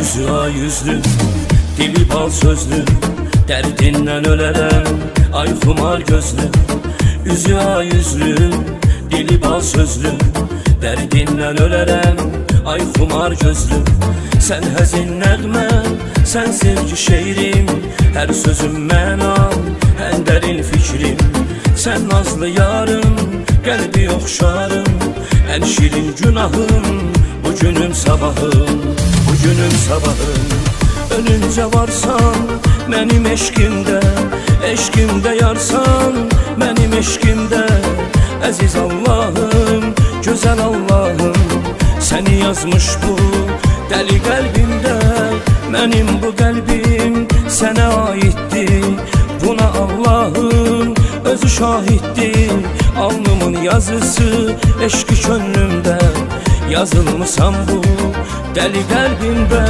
Üzü ay yüzlü, dili bal sözlü, derdinden ölerem ay xumar gözlü. Üzü ay yüzlü, dili bal sözlü, derdinden ölerem ay xumar gözlü. Sen həzin nəğmə, sən sevgi şeirim, hər sözüm mənam, ən dərin fikrim. Sən nazlı yarım, qəlbi oxşarım, ən şirin günahım, bugünüm sabahım, bugünüm sabahım. Ölüncə varsan mənim eşqimdə, eşqimdə yarsan mənim eşqimdə. Əziz Allahım, gözəl Allahım, səni yazmış bu dəli qəlbimdə. Mənim bu qəlbim sənə aiddir, buna Allahın özü şahiddir. Alnımın yazısı eşqi könlümdə, yazılmışam bu dəli qəlbimdə.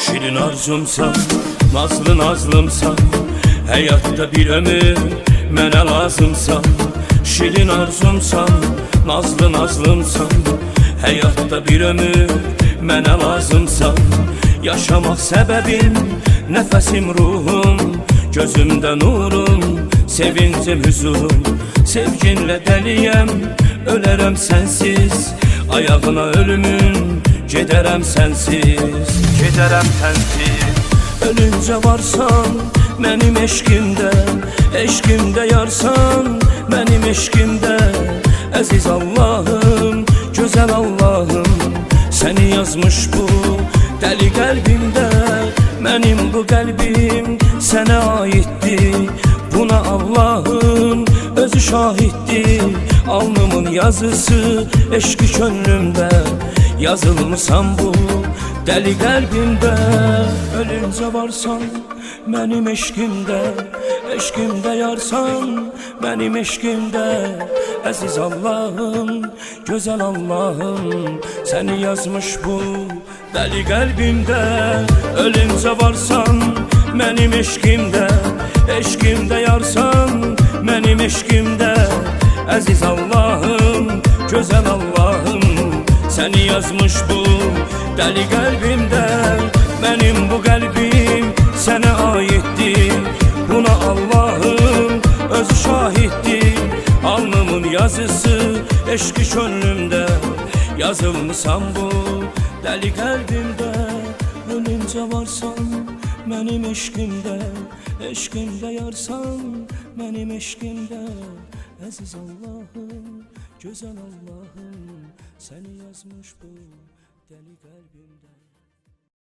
Şirin arzumsan, nazlı nazlımsan, həyatda bir ömür mənə lazımsan. Şirin arzumsan, nazlı nazlımsan, həyatda bir ömür mənə lazımsan. Yaşamaq səbəbim, nəfəsim ruhum, gözümdə nurum, sevincim hüzurum. Sevginlə dəliyəm, ölərəm sənsiz, ayağına ölümün, gedərəm sənsiz, gedərəm sənsiz. Ölüncə varsan mənim eşqimdə, eşqimdə yarsan mənim eşqimdə. Əziz Allahım, gözəl Allahım, səni yazmış bu dəli qəlbimdə. Mənim bu qəlbim sənə aiddir, buna Allahın özü şahiddir. Alnımın yazısı eşqi könlümdə, yazılmışam bu dəli qəlbimdə. Ölüncə varsan mənim eşqimdə, eşqimdə yarsan mənim eşqimdə. Əziz Allahım, gözəl Allahım, səni yazmış bu dəli qəlbimdə. Ölüncə varsan mənim eşqimdə, eşqimdə yarsan mənim eşqimdə. Əziz Allahım, gözəl Allahım, səni yazmış bu dəli qəlbimdə. Mənim bu qəlbim sənə aiddir, buna Allahım özü şahiddir. Alnımın yazısı eşqi könlümdə, yazılmışam bu dəli qəlbimdə. Ölüncə varsan mənim eşqimdə, eşqimdə yarsan mənim eşqimdə. Əziz Allahım, gözəl Allahım, səni yazmış bu dəli qəlbimdə.